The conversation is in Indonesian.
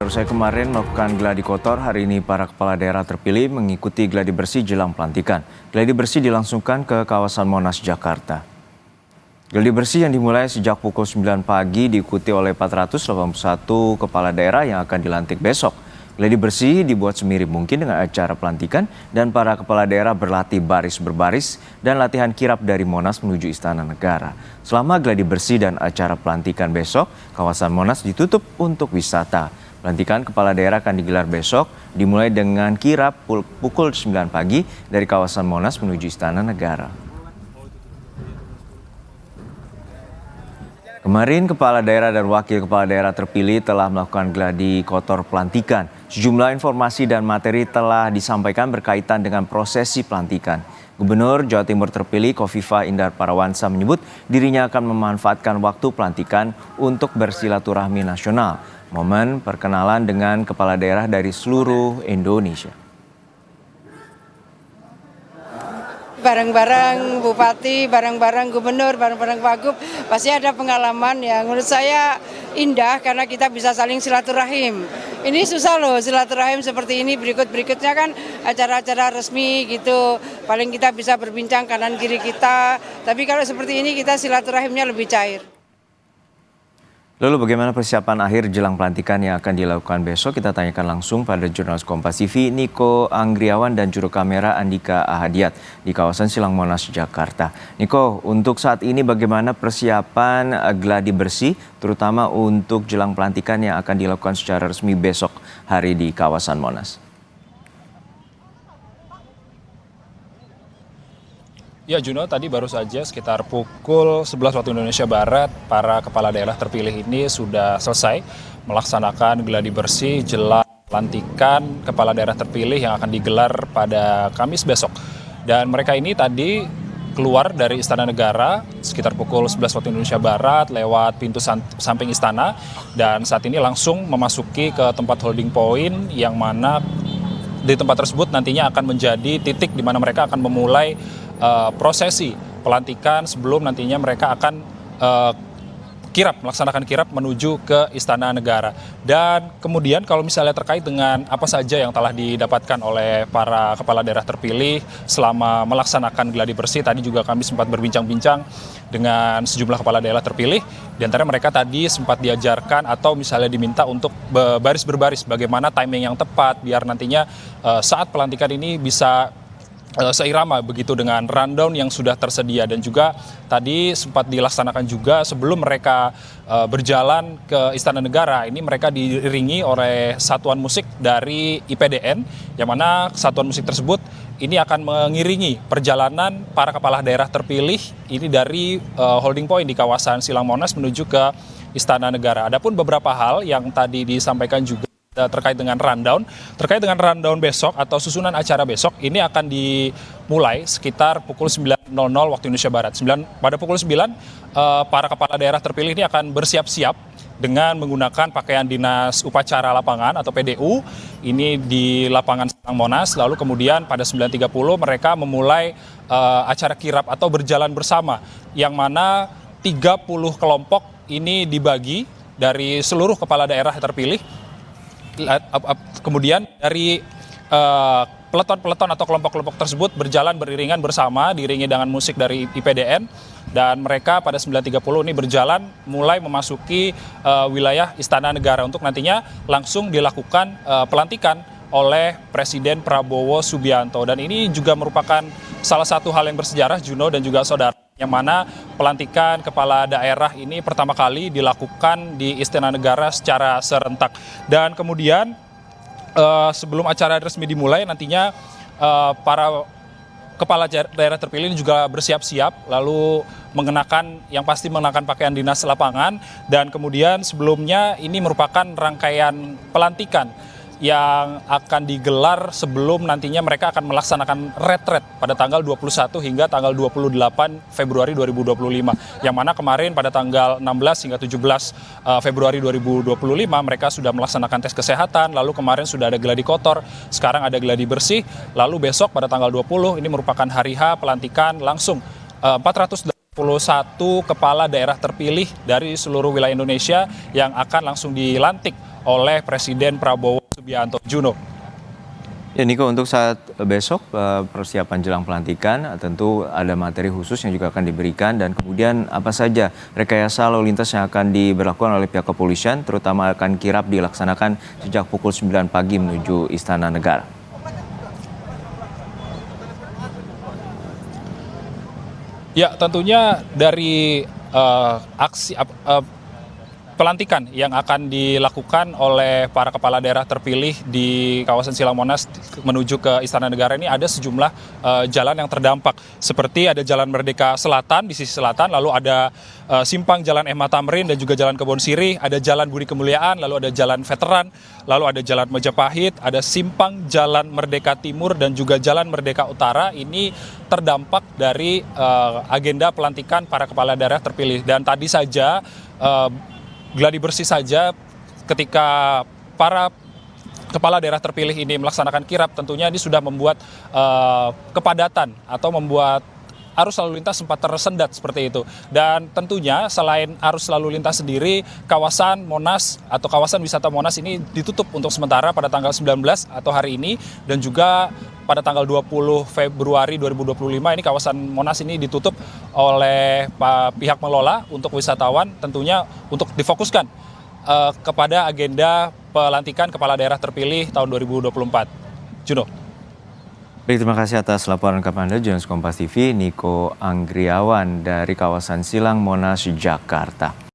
Saya kemarin melakukan gladi kotor, hari ini para kepala daerah terpilih mengikuti gladi bersih jelang pelantikan. Gladi bersih dilangsungkan ke kawasan Monas, Jakarta. Gladi bersih yang dimulai sejak pukul 9 pagi diikuti oleh 481 kepala daerah yang akan dilantik besok. Gladi bersih dibuat semirip mungkin dengan acara pelantikan dan para kepala daerah berlatih baris berbaris dan latihan kirap dari Monas menuju Istana Negara. Selama gladi bersih dan acara pelantikan besok, kawasan Monas ditutup untuk wisata. Pelantikan kepala daerah akan digelar besok, dimulai dengan kirap pukul 9 pagi dari kawasan Monas menuju Istana Negara. Kemarin kepala daerah dan wakil kepala daerah terpilih telah melakukan gladi kotor pelantikan. Sejumlah informasi dan materi telah disampaikan berkaitan dengan prosesi pelantikan. Gubernur Jawa Timur terpilih Khofifah Indar Parawansa menyebut dirinya akan memanfaatkan waktu pelantikan untuk bersilaturahmi nasional. Momen perkenalan dengan kepala daerah dari seluruh Indonesia. Bareng-bareng bupati, bareng-bareng gubernur, bareng-bareng wagub, pasti ada pengalaman yang menurut saya indah karena kita bisa saling silaturahim. Ini susah loh silaturahim seperti ini, berikutnya kan acara-acara resmi gitu, paling kita bisa berbincang kanan kiri kita, tapi kalau seperti ini kita silaturahimnya lebih cair. Lalu bagaimana persiapan akhir jelang pelantikan yang akan dilakukan besok? Kita tanyakan langsung pada jurnalis Kompas TV Niko Anggriawan dan juru kamera Andika Ahadiat di kawasan Silang Monas, Jakarta. Niko, untuk saat ini bagaimana persiapan gladi bersih terutama untuk jelang pelantikan yang akan dilakukan secara resmi besok hari di kawasan Monas? Ya Juno, tadi baru saja sekitar pukul 11 waktu Indonesia Barat, para kepala daerah terpilih ini sudah selesai melaksanakan gladi bersih jelang pelantikan kepala daerah terpilih yang akan digelar pada Kamis besok. Dan mereka ini tadi keluar dari Istana Negara sekitar pukul 11 waktu Indonesia Barat lewat pintu samping istana dan saat ini langsung memasuki ke tempat holding point yang mana di tempat tersebut nantinya akan menjadi titik di mana mereka akan memulai prosesi pelantikan sebelum nantinya mereka akan melaksanakan kirap menuju ke Istana Negara. Dan kemudian kalau misalnya terkait dengan apa saja yang telah didapatkan oleh para kepala daerah terpilih selama melaksanakan gladi bersih, tadi juga kami sempat berbincang-bincang dengan sejumlah kepala daerah terpilih. Di antara mereka tadi sempat diajarkan atau misalnya diminta untuk baris berbaris bagaimana timing yang tepat biar nantinya saat pelantikan ini bisa seirama begitu dengan rundown yang sudah tersedia. Dan juga tadi sempat dilaksanakan juga sebelum mereka berjalan ke Istana Negara, ini mereka diiringi oleh satuan musik dari IPDN yang mana satuan musik tersebut ini akan mengiringi perjalanan para kepala daerah terpilih ini dari holding point di kawasan Silang Monas menuju ke Istana Negara. Adapun beberapa hal yang tadi disampaikan juga terkait dengan rundown besok atau susunan acara besok ini akan dimulai sekitar pukul 9.00 waktu Indonesia Barat. Pada pukul 9 para kepala daerah terpilih ini akan bersiap-siap dengan menggunakan pakaian dinas upacara lapangan atau PDU ini di lapangan Silang Monas. Lalu kemudian pada 9.30 mereka memulai acara kirap atau berjalan bersama yang mana 30 kelompok ini dibagi dari seluruh kepala daerah terpilih. Kemudian dari peleton-peleton atau kelompok-kelompok tersebut berjalan beriringan bersama, diiringi dengan musik dari IPDN, dan mereka pada 9.30 ini berjalan mulai memasuki wilayah Istana Negara untuk nantinya langsung dilakukan pelantikan oleh Presiden Prabowo Subianto. Dan ini juga merupakan salah satu hal yang bersejarah, Juno dan juga saudara, yang mana pelantikan kepala daerah ini pertama kali dilakukan di Istana Negara secara serentak. Dan kemudian sebelum acara resmi dimulai nantinya para kepala daerah terpilih ini juga bersiap-siap lalu yang pasti mengenakan pakaian dinas lapangan. Dan kemudian sebelumnya ini merupakan rangkaian pelantikan yang akan digelar sebelum nantinya mereka akan melaksanakan retret pada tanggal 21 hingga tanggal 28 Februari 2025. Yang mana kemarin pada tanggal 16 hingga 17 Februari 2025 mereka sudah melaksanakan tes kesehatan, lalu kemarin sudah ada gladi kotor, sekarang ada gladi bersih, lalu besok pada tanggal 20 ini merupakan hari H pelantikan langsung 481 kepala daerah terpilih dari seluruh wilayah Indonesia yang akan langsung dilantik oleh Presiden Prabowo Subianto. Juno. Ya Niko, untuk saat besok persiapan jelang pelantikan tentu ada materi khusus yang juga akan diberikan, dan kemudian apa saja rekayasa lalu lintas yang akan diberlakukan oleh pihak kepolisian, terutama akan kirap dilaksanakan sejak pukul 9 pagi menuju Istana Negara. Ya, tentunya dari pelantikan yang akan dilakukan oleh para kepala daerah terpilih di kawasan Silang Monas menuju ke Istana Negara ini ada sejumlah jalan yang terdampak. Seperti ada Jalan Merdeka Selatan di sisi selatan, lalu ada simpang Jalan Mh Tamrin dan juga Jalan Kebon Sirih, ada Jalan Budi Kemuliaan, lalu ada Jalan Veteran, lalu ada Jalan Majapahit, ada simpang Jalan Merdeka Timur dan juga Jalan Merdeka Utara. Ini terdampak dari agenda pelantikan para kepala daerah terpilih. Dan tadi saja gladi bersih saja ketika para kepala daerah terpilih ini melaksanakan kirap, tentunya ini sudah membuat kepadatan atau membuat arus lalu lintas sempat tersendat seperti itu. Dan tentunya selain arus lalu lintas sendiri, kawasan Monas atau kawasan wisata Monas ini ditutup untuk sementara pada tanggal 19 atau hari ini, dan juga pada tanggal 20 Februari 2025 ini kawasan Monas ini ditutup oleh pihak pengelola untuk wisatawan, tentunya untuk difokuskan kepada agenda pelantikan kepala daerah terpilih tahun 2024. Juno. Baik, terima kasih atas laporan lengkap Anda, jurnalis Kompas TV Niko Anggriawan dari kawasan Silang Monas, Jakarta.